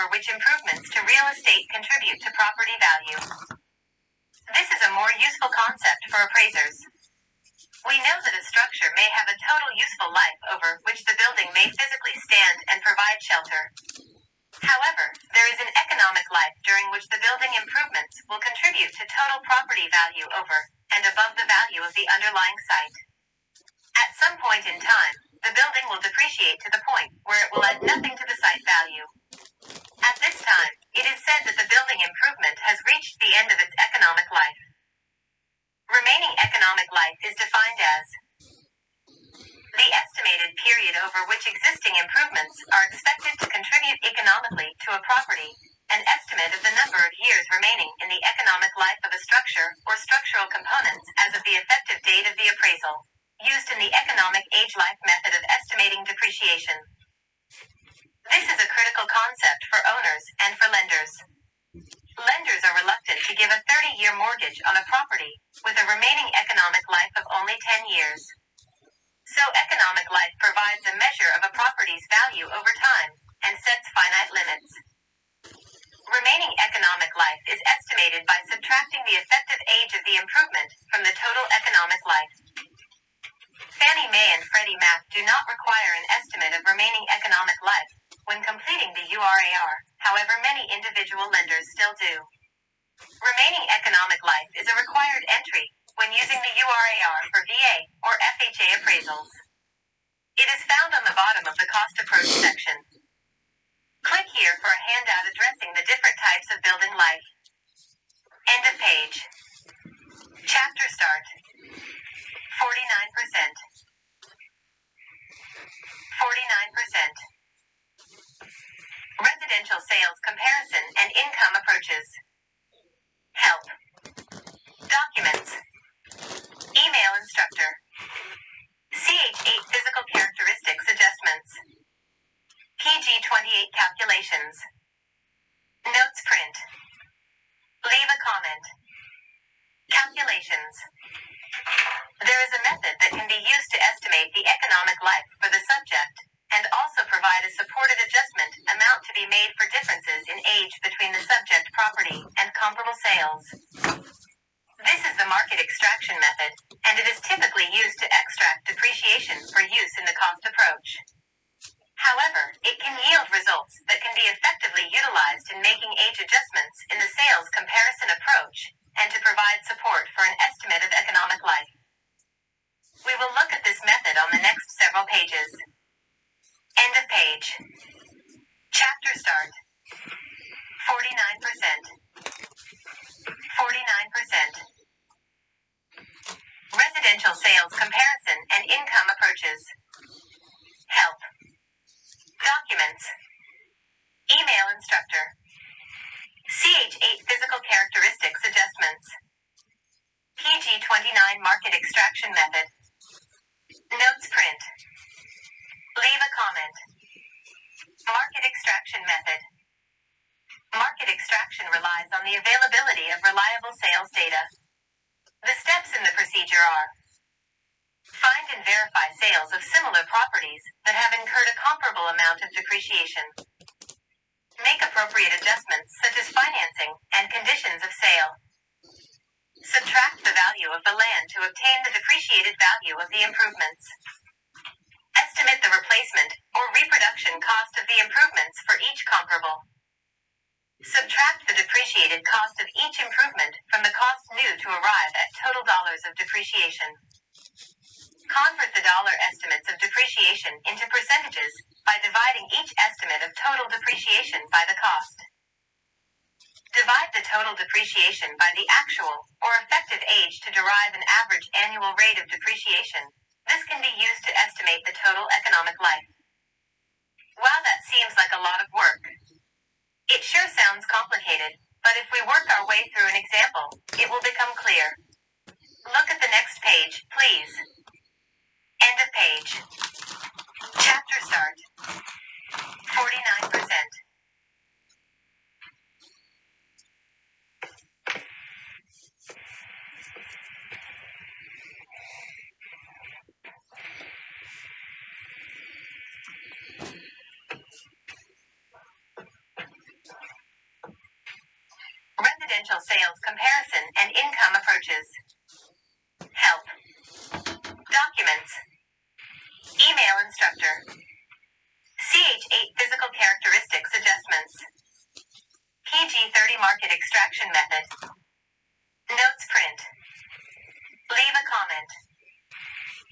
over which improvements to real estate contribute to property value. This is a more useful concept for appraisers. We know that a structure may have a total useful life over which the building may physically stand and provide shelter. However, there is an economic life during which the building improvements will contribute to total property value over and above the value of the underlying site. At some point in time, the building will depreciate to the point where it will add nothing to the site value. At this time, it is said that the building improvement has reached the end of its economic life. Remaining economic life is defined as the estimated period over which existing improvements are expected to contribute economically to a property, an estimate of the number of years remaining in the economic life of a structure or structural components as of the effective date of the appraisal, used in the economic age-life method of estimating depreciation. This is a critical concept for owners and for lenders. Lenders are reluctant to give a 30-year mortgage on a property with a remaining economic life of only 10 years. So economic life provides a measure of a property's value over time and sets finite limits. Remaining economic life is estimated by subtracting the effective age of the improvement from the total economic life. Fannie Mae and Freddie Mac do not require an estimate of remaining economic life when completing the URAR, however many individual lenders still do. Remaining economic life is a required entry when using the URAR for VA or FHA appraisals. It is found on the bottom of the cost approach section. Click here for a handout addressing the different types of building life. End of page. Chapter start. 49%. 49%. Residential sales comparison and income approaches. Help. Documents. Email instructor. CH8 physical characteristics adjustments. PG28 calculations. Notes print. Leave a comment. Calculations. There is a method that can be used to estimate the economic life for the subject, and also provide a supported adjustment amount to be made for differences in age between the subject property and comparable sales. This is the market extraction method, and it is typically used to extract depreciation for use in the cost approach. However, it can yield results that can be effectively utilized in making age adjustments in the sales comparison approach, and to provide support for an estimate of economic life. We will look at this method on the next several pages. End of page. Chapter start. 49%. 49%. Residential sales comparison and income approaches. Help. Documents. Email instructor. CH8 physical characteristics adjustments. PG29 market extraction method. Notes print. Leave a comment. Market extraction method. Market extraction relies on the availability of reliable sales data. The steps in the procedure are: find and verify sales of similar properties that have incurred a comparable amount of depreciation. Make appropriate adjustments such as financing and conditions of sale. Subtract the value of the land to obtain the depreciated value of the improvements. Estimate the replacement or reproduction cost of the improvements for each comparable. Subtract the depreciated cost of each improvement from the cost new to arrive at total dollars of depreciation. Convert the dollar estimates of depreciation into percentages by dividing each estimate of total depreciation by the cost. Divide the total depreciation by the actual or effective age to derive an average annual rate of depreciation. This can be used to estimate the total economic life. While that seems like a lot of work, it sure sounds complicated, but if we work our way through an example, it will become clear. Look at the next page, please. End of page. Chapter start. 49%. Residential sales comparison and income approaches. Help. Documents. Email instructor. CH8 physical characteristics adjustments. PG30 market extraction method. Notes print. Leave a comment.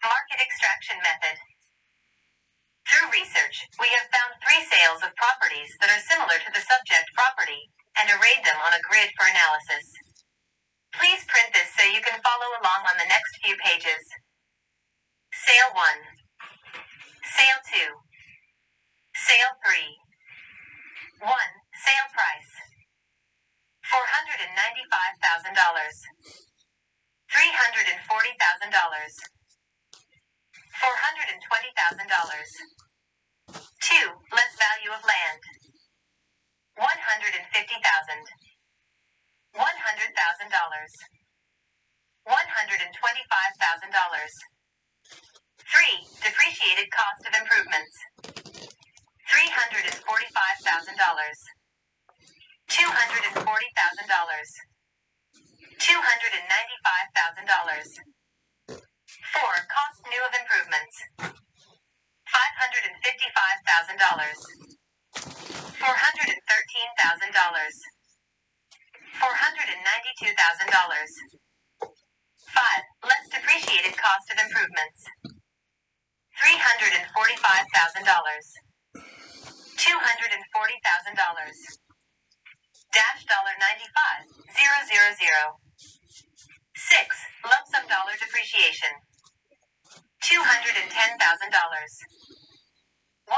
Market extraction method. Through research, we have found 3 sales of properties that are similar to the subject property and arrayed them on a grid for analysis. Please print this so you can follow along on the next few pages. Sale 1. Sale 2. Sale 3. 1. Sale price. $495,000. $340,000. 2. $420,000. 2. Less value of land. $150,000. $100,000. $125,000. 3. Depreciated cost of improvements. $345,000. $240,000. $295,000. 4. Cost new of improvements. $555,000. $413,000. $492,000. 5. Less depreciated cost of improvements. $345,000. $240,000. $95,000. 6. Lump sum dollar depreciation. $210,000. $173,000.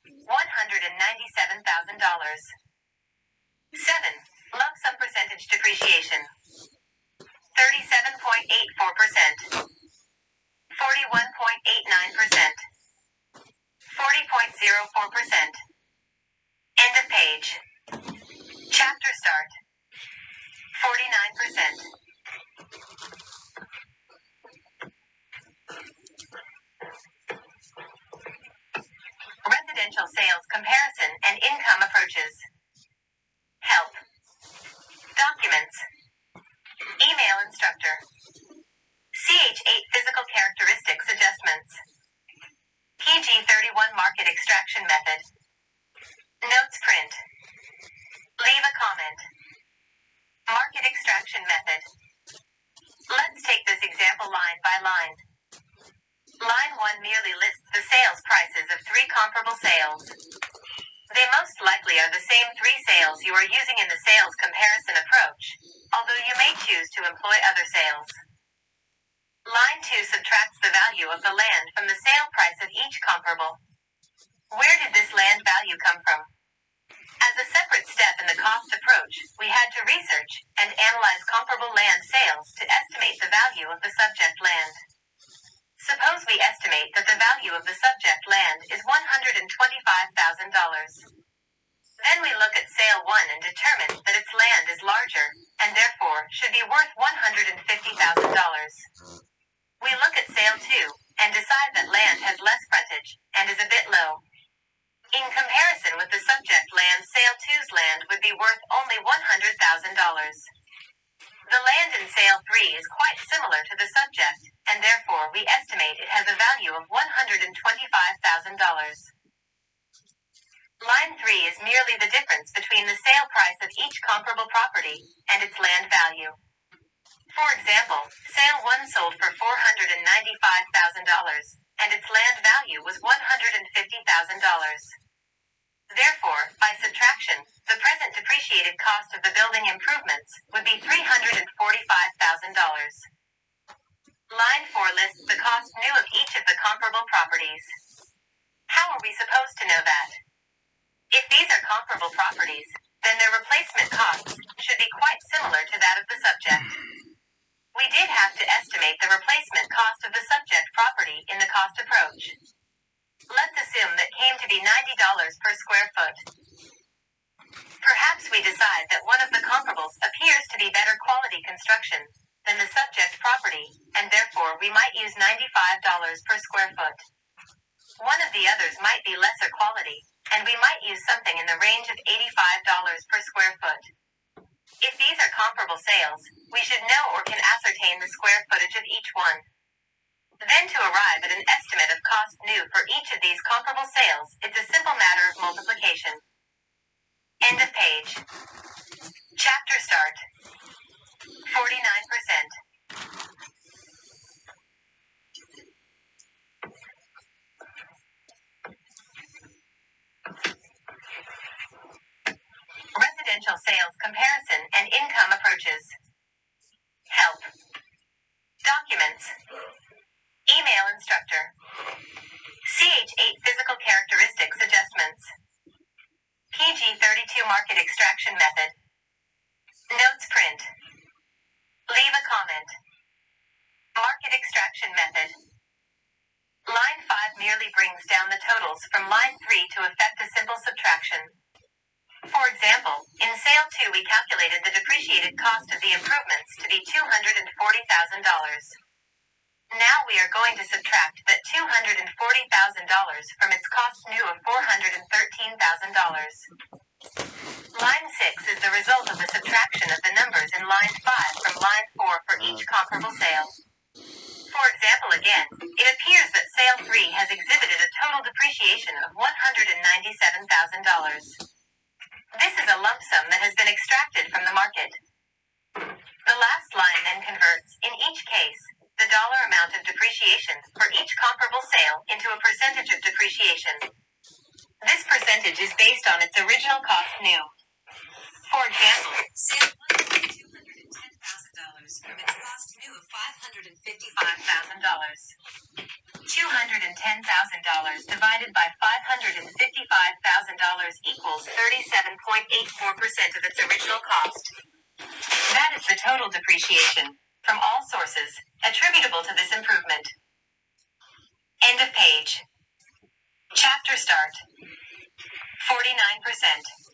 $197,000. 7. Lump sum percentage depreciation. 37.84%. 41.89%. 40.04%. End of page. Chapter start. 49%. Residential sales comparison and income approaches. Help. Documents. Email instructor. CH8 physical characteristics adjustments. PG31 market extraction method. Notes print. Leave a comment. Market extraction method. Let's take this example line by line. Line 1 merely lists the sales prices of 3 comparable sales. They most likely are the same 3 sales you are using in the sales comparison approach, although you may choose to employ other sales. Line 2 subtracts the value of the land from the sale price of each comparable. Where did this land value come from? As a separate step in the cost approach, we had to research and analyze comparable land sales to estimate the value of the subject land. Suppose we estimate that the value of the subject land is $125,000. Then we look at sale 1 and determine that its land is larger, and therefore should be worth $150,000. We look at sale 2, and decide that land has less frontage, and is a bit low. In comparison with the subject land, sale 2's land would be worth only $100,000. The land in sale 3 is quite similar to the subject, and therefore we estimate it has a value of $125,000. Line 3 is merely the difference between the sale price of each comparable property and its land value. For example, sale 1 sold for $495,000, and its land value was $150,000. Therefore, by subtraction, the present depreciated cost of the building improvements would be $345,000. Line 4 lists the cost new of each of the comparable properties. How are we supposed to know that? If these are comparable properties, then their replacement costs should be quite similar to that of the subject. We did have to estimate the replacement cost of the subject property in the cost approach. Let's assume that came to be $90 per square foot. Perhaps we decide that one of the comparables appears to be better quality construction than the subject property, and therefore we might use $95 per square foot. One of the others might be lesser quality, and we might use something in the range of $85 per square foot. If these are comparable sales, we should know or can ascertain the square footage of each one. Then to arrive at an estimate of cost new for each of these comparable sales, it's a simple matter of multiplication. End of page. Chapter start. 49%. Residential sales comparison and income approaches. Help. Documents. Email instructor. CH8 physical characteristics adjustments. PG32 market extraction method. Notes print. Leave a comment. Market extraction method. Line 5 merely brings down the totals from line 3 to effect a simple subtraction. For example, in sale 2 we calculated the depreciated cost of the improvements to be $240,000. Now we are going to subtract that $240,000 from its cost new of $413,000. Line 6 is the result of the subtraction of the numbers in line 5 from line 4 for each comparable sale. For example again, it appears that sale 3 has exhibited a total depreciation of $197,000. This is a lump sum that has been extracted from the market. The last line then converts, in each case, the dollar amount of depreciation for each comparable sale into a percentage of depreciation. This percentage is based on its original cost new. For example, sale 1 for $210,000 from its cost new of $555,000. $210,000 divided by $555,000 equals 37.84% of its original cost. That is the total depreciation, from all sources, attributable to this improvement. End of page. Chapter start. 49%.